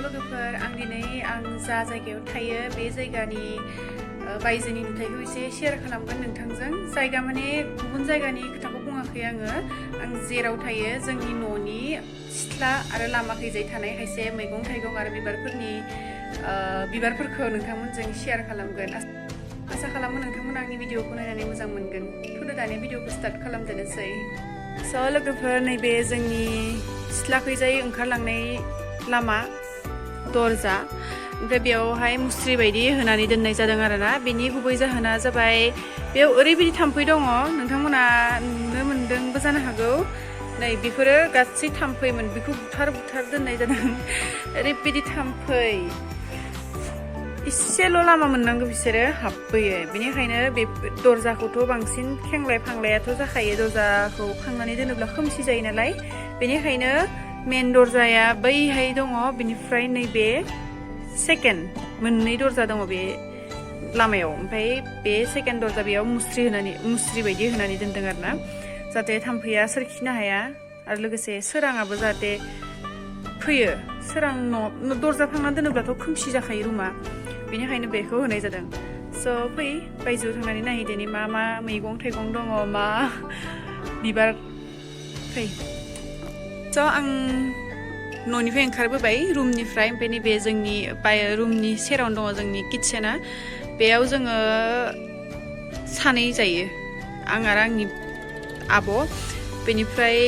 लोगोफोर आं दिनै आं जा जायगायाव थायो बे जायगानि बायजोनि नुथायखौ एसे शेयार खालामगोन नोंथांजों। जायगा माने गुबुन जायगानि खोथाखौ बुङाखै आङो। आं जेराव थायो जोंनि न'नि सिथ्ला आरो लामाखैजाय थानाय खायसे मैगं थाइगं आरो बिबारफोरखौ नोंथांमोनजों शेयार खालामगोन। आसा खालामो नोंथांमोना आंनि भिडिअखौ नायनानै मोजां मोनगोन। थुदो दानि भिडिअखौ स्टार्ट खालामजेननोसै। स' लोगोफोर नैबे जोंनि सिथ्लाखैजाय ओंखारलांनाय लामा दरजा, ओमफ्राय बेयावहाय मुस्रि बायदि होनानै दोननाय जादों आरोना। बेनि गुबै जाहोना जाबाय बेयाव ओरैबायदि थाम्फै दङ, नोंथांमोना नुनो मोनदोंबो जानो हागौ। नै बेफोरो गासै थाम्फैमोन, बेखौ बुथार दोननाय जादों। ओरैबायदि थाम्फै, इसेल' लामा मोननांगौ बिसोरो हाबफैयो। बेनिखायनो बे दरजाखौथ' बांसिन खेंलाय फांलायाथ' जाखायो, दरजाखौ खांनानै दोनोब्ला खोमसि जायो नालाय। बेनिखायनो मेन दरजाया बैहाय दङ, बेनिफ्राय नैबे सेकेन्ड मोननै दरजा दङ बे लामायाव। ओमफ्राय बे सेकेन्ड दरजा बेयाव मुस्रि बायदि होनानै दोनदों आरोना, जाहाथे थाम्फैया सोरखिनो हाया आरो लोगोसे सोराङाबो जाहाथे फैयो। सोरां दरजा फांना दोनोब्लाथ' खोमसि जाखायो रुमा, बेनिखायनो बेखौ होनाय जादों। स' फै बायजोआव थांनानै नायहैदोनि मा मैगं थाइगं दङ, मा बिबार। फै। स' आं न'निफ्राय ओंखारबोबाय रुमनिफ्राय। ओमफ्राय नैबे जोंनि रुमनि सेरावनो दङ जोंनि किटसेना। बेयाव जोङो सानै जायो, आं आरो आंनि आब'। बेनिफ्राय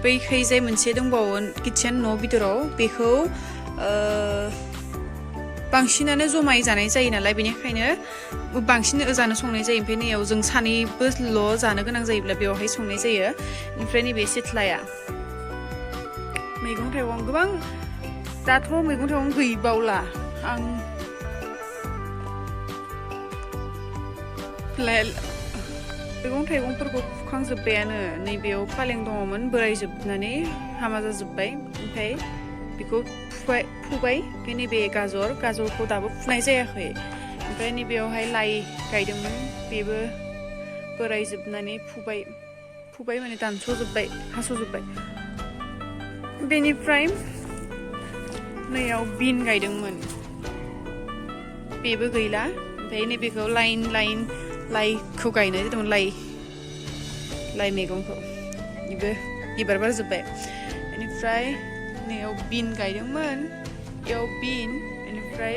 बैखैजाय मोनसे दंबावो किटसेन न' बिथोराव, बेखौ बांसिनानो जमायै जानाय जायो नालाय, बेनिखायनो बांसिन जानो संनाय जायो। ओमफ्राय नैयाव जों सानैबोल' जानो गोनां जायोब्ला बेवहाय संनाय जायो। ओमफ्राय नैबे सिथ्लाया मैगं थाइगं गोबां, दाथ' मैगं थाइगं गैबावला। आं मैगं थाइगंफोरखौ फुखांजोब्बायानो। नैबेयाव फालें दङमोन, बोरायजोबनानै हामा जाजोब्बाय। ओमफ्राय बेखौ फुबाय। ओमफ्राय नैबे गाजरखौ दाबो फुनाय जायाखै। ओमफ्राय नैबेयावहाय लाइ गायदोंमोन, बेबो बोरायजोबनानै फुबाय माने दानस'जोब्बाय, हास'जोब्बाय। बेनिफ्राय नैयाव बिन गायदोंमोन, बेबो गैला। ओमफ्राय नैबेखौ लाइन लाइखौ गायनाय जादोंमोन, लाइ मैगंखौ, बेबो बिबार बारजोब्बाय। बेनिफ्राय नैयाव बिन गायदोंमोन, बेयाव बिन। बेनिफ्राय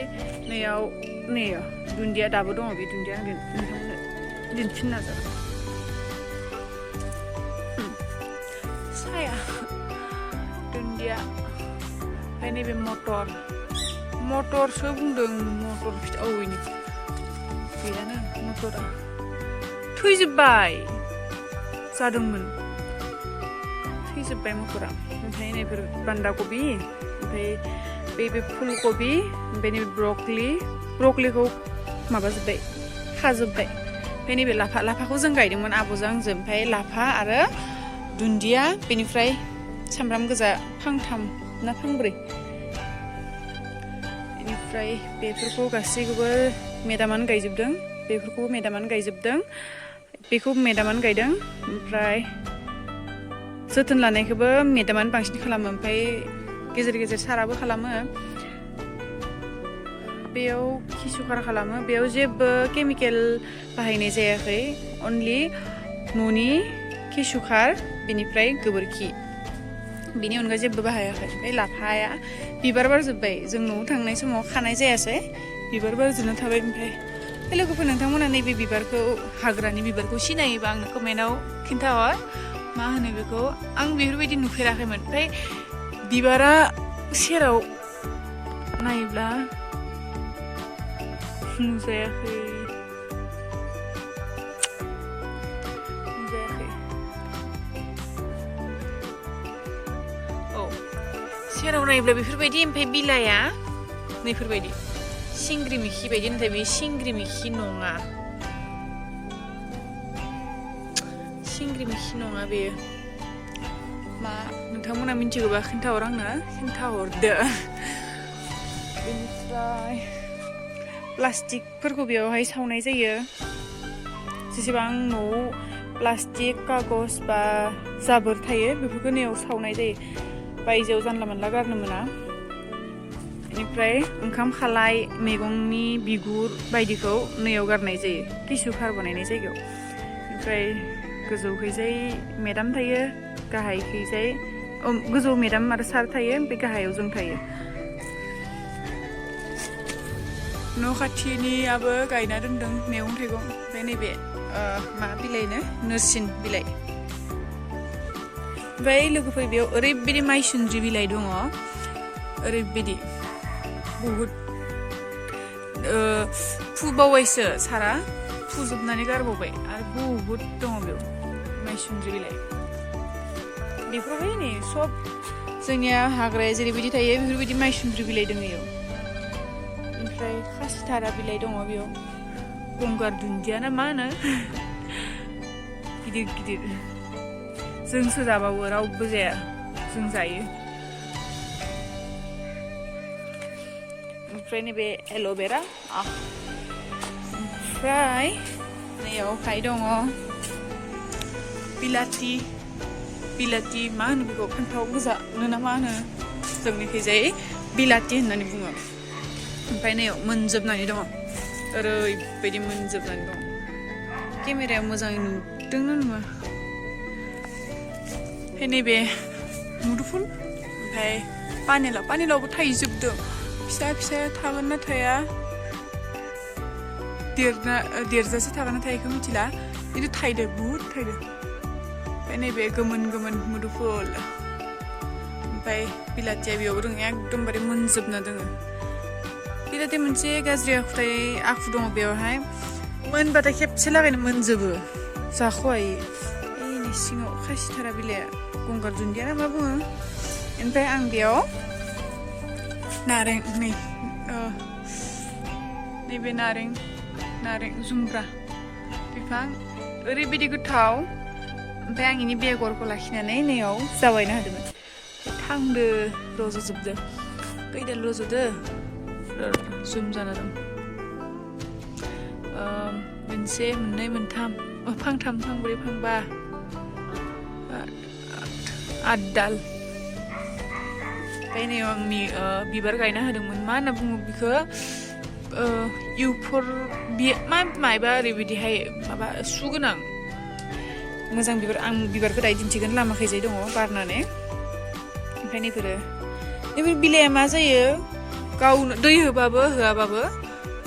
नैयाव दुन्दिया दाबो दङ, बे दुन्दिया आं नोंथांमोननो दिन्थिनो नाजागोन। साया दुन्दिया। ओमफ्राय नैबे मटरसो बुंदों, मटर फिथा औनि गैयानो मटरा, थैजोब्बाय जादोंमोन, थैजोब्बाय मटरा। ओमफ्राय नैबेफोर बान्दा कबि, ओमफ्राय बे फुलकबि, ओमफ्राय नैबे ब्रकलिखौ माबाजोब्बाय, खाजोब्बाय। ओमफ्राय नैबे लाफाखौ जों गायदोंमोन आब'जों आंजों। ओमफ्राय लाफा आरो दुन्दिया, बेनिफ्राय सामब्राम गोजा फांथाम ना फांब्रै। बेनिफ्राय बेफोरखौ गासैखौबो मेदामानो गायजोबदों, बेफोरखौबो मेदामानो गायजोबदों, बेखौ मेदामानो गायदों। ओमफ्राय जोथोन लानायखौबो मेदामानो बांसिन खालामो, ओमफ्राय गेजेर गेजेर साराबो खालामो। बेयाव खिसुखार खालामो, बेयाव जेबो केमिकेल बाहायनाय जायाखै, अनलि न'नि खिसुखार, बेनिफ्राय गोबोरखि, बेनि अनगा जेबो बाहायाखै। ओमफ्राय लाफाया बिबार बारजोब्बाय, जों न'आव थांनाय समाव खानाय जायासै, बिबार बारजोबना थाबाय। ओमफ्राय लोगोफोर नोंथांमोना नैबे बिबारखौ, हाग्रानि बिबारखौ सिनायोबा आंनो कमेन्टआव खिन्थाहर, मा होनो बेखौ। आं बेफोरबायदि नुफेराखैमोन। ओमफ्राय बिबारा सेराव नायोब्ला नुजायाखै। औ, सेराव नायोब्ला बेफोरबायदि। ओमफ्राय बिलाइया नैफोरबायदि सिंग्रि मिखि बायदि, नाथाय बे सिंग्रि मिखि नङा, बेयो मा, नोंथांमोना मिन्थिगौबा खिन्थाहर, आंनो खिन्थाहरदो। बेनिफ्राय प्लास्टिकफोरखौ बेयावहाय सावनाय जायो, जेसेबां न'आव प्लास्टिक कागज बा जाबोर थायो बेफोरखौ नैयाव सावनाय जायो, बायजोआव जानला मोनला गारनो मोना। बेनिफ्राय ओंखाम खालाय मैगंनि बिगुर बायदिखौ नैयाव गारनाय जायो टिसु खार बानायनाय जायगायाव ओमफ्राय गोजौखैजाय मेदाम थायो गाहायखैजाय गोजौ मेदाम आरो सार थायो ओमफ्राय गाहायाव जों थायो न' खाथिनियाबो गायना दोनदों मैगं थाइगं ओमफ्राय नैबे मा बिलाइनो नोरसिं बिलाइ ओमफ्राय लोगोफोर बेयाव ओरैबायदि माइसुन्द्रि बिलाइ दङ ओरैबायदि बहुद फुबावबायसो सारा फुजोबनानै गारबावबाय आरो बहुद दङ बेयाव माइसुन्द्रि बिलाइ बेफोरावहाय नै सब जोंनिया हाग्राया जेरैबायदि थायो बेफोरबायदि माइसुन्द्रि बिलाइ दङ बेयाव ओमफ्राय खासिथारा बिलाइ दङ बेयाव गंगार दुन्दिया ना मा होनो गिदिर गिदिर जोंसो जाबावो रावबो जाया जों जायो ओमफ्राय नैबे एल'भेरा ओमफ्राय नैयावहाय दङ बिलाथि मा होनो बेखौ फान्थाव गोजानो ना मा होनो जोंनिखैजाय बिलाथि होननानै बुङो ओमफ्राय नैयाव मोनजोबनानै दङ ओरैबायदि मोनजोबनानै दङ केमेरायाव मोजाङै नुदोंना नुवा ओमफ्राय नैबे मुदुफुल ओमफ्राय पानिलावबो थाइजोबदों फिसा फिसा थागोन ना थाया देरजासे थागोन ना थायाखौ मिथिला खिन्थु थाइदो बहुद थाइदो ओमफ्राय नैबे गोमोन मुदुफुल ओमफ्राय बिलाथिया बेयावबो दङ एकदमबारे मोनजोबना दङ बिलाथि मोनसे गाज्रि आखु दङ बेयावहाय मोनबाथाय खेबसे लागायनो मोनजोबो जाख'हायै ओइ सिङाव खासिथारा बिलाइया गंगार दुन्दिया ना मा बुङो ओमफ्राय आं बेयाव नारें नैबे नारें जुमब्रा बिफां ओरैबायदि गोथाव ओमफ्राय आं बेनि बेगरखौ लाखिनानै नैयाव जावायना होदोंमोन थांदो रज'जोबदो खैदाल रज'दो जुम जाना दं मोनसे मोननै मोनथाम फांथाम फांब्रै फांबा 8 दाल ओमफ्राय नैयाव आंनि बिबार गायना होदोंमोन मा होनना बुङो बेखौ मायबा ओरैबायदिहाय माबा सुगोनां मोजां बिबार आं बिबारखौ दायो दिन्थिगोन लामाखैजाय दङ बारनानै ओमफ्राय नैफोर बिलाइया मा जायो गावनो दै होआबाबो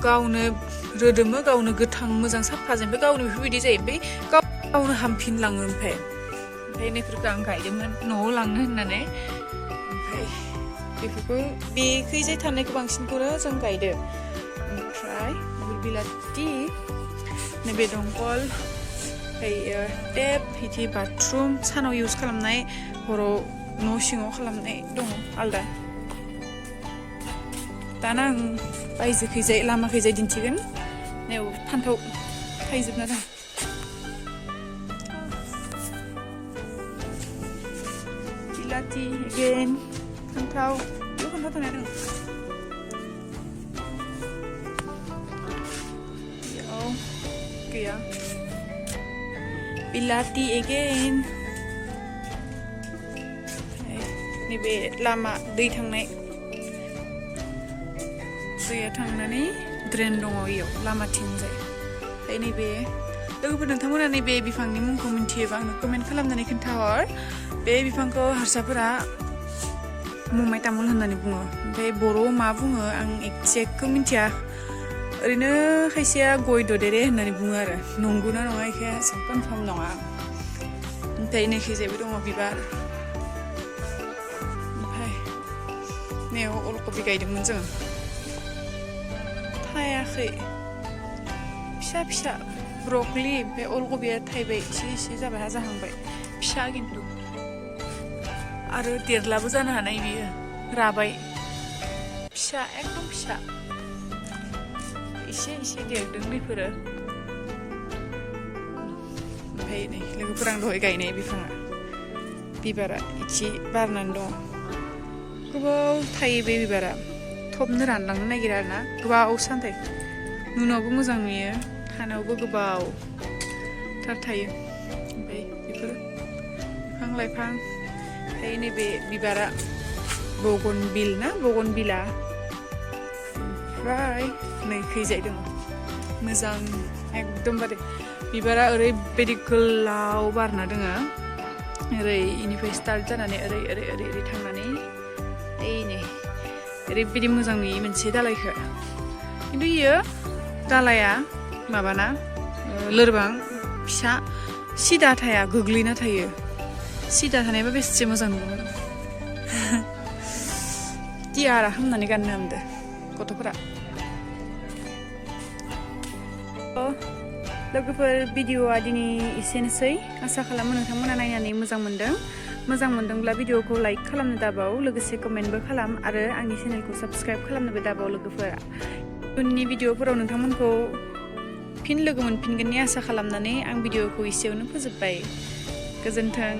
गावनो रोदोमो गावनो गोथां मोजां साफाजों ओमफ्राय गावनो बेफोरबायदि जायो ओमफ्राय गावनो हामफिनलाङो ओमफ्राय नैफोरखौ आं गायदोंमोन न'आव लांनो होननानै ओमफ्राय बेफोरखौ बेखैजाय थानायखौ बांसिनखौनो जों गायदो ओमफ्राय बिलाथि नैबे दंखल ओमफ्राय टेप बिदि बाथरुम सानाव इउज खालामनाय हराव न' सिङाव खालामनाय दङ आलदा दाना आं बायजोखैजाय लामाखैजाय दिन्थिगोन नैयाव फान्थाव थाइजोबना दं बिलाथि एगेन फान्थाव थानाय दं बेयाव गैया बिलाथि एगेन नैबे लामा दै थांनाय दैया थांनानै ड्रेन दङ इयाव लामाथिंजाय ओमफ्राय नैबे लोगोफोर नोंथांमोना नैबे बिफांनि मुंखौ मिन्थियोबा आंनो कमेन्ट खालामनानै खोन्थाहर बे बिफांखौ हारसाफोरा ममाइ तामुल होननानै बुङो ओमफ्राय बर'आव मा बुङो आं एक्जेक्टखौ मिन्थिया ओरैनो खायसेया गय ददेरे होननानै बुङो आरो नंगौना नङा बेखौ एसेबां कनफार्म नङा ओमफ्राय नैखैजायबो दङ बिबार ओमफ्राय नैयाव अलकबि गायदोंमोन जोङो थायाखै फिसा ब्रकलि ओमफ्राय अलकबिया थायबाय एसे जाबाय जाहांबाय फिसा खिन्थु आरो देरलाबो जानो हानाय बियो राबाय फिसा एकदम फिसा एसे देरदों बेफोरो ओमफ्राय नै लोगोफोर आं दहाय गायनाय बिफाङा बिबारा इसे बारनानै दङ गोबाव थायो बे बिबारा थबनो रानलांनो नागिरा आरोना गोबाव सानथाय नुनायावबो मोजां नुयो थानायावबो गोबावथार थायो ओमफ्राय बेफोर बिफां लाइफां ओमफ्राय नैबे बिबारा बगनबिला ओमफ्राय नै खैजाय दङ मोजां एकदमबारे बिबारा ओरैबायदि गोलाव बारना दोङो ओरै इनिफ्राय स्टार्ट जानानै ओरै थांनानै नै ओरैबायदि मोजां नुयो मोनसे दालायखौ खिन्थु इयो दालाया माबाना लोरबां फिसा सिदा थाया गोग्लैना थायो सिदा थानायबा बेसे मोजां नुगौमोन टियारा खालामनानै गाननो हामदो गथ'फोरा लोगोफोर भिडिअआ दिनै एसेनोसै आसा खालामो नोंथांमोना नायनानै मोजां मोनदोंब्ला भिडिअखौ लाइक खालामनो दाबाव लोगोसे कमेन्टबो खालाम आरो आंनि चेनेलखौ साबस्क्राइब खालामनोबो दाबाव लोगोफोरा उननि भिडिअफोराव नोंथांमोनखौ फिन लोगो मोनफिनगोननि आसा खालामनानै आं भिडिअखौ एसेयावनो फोजोबबाय गोजोन्थों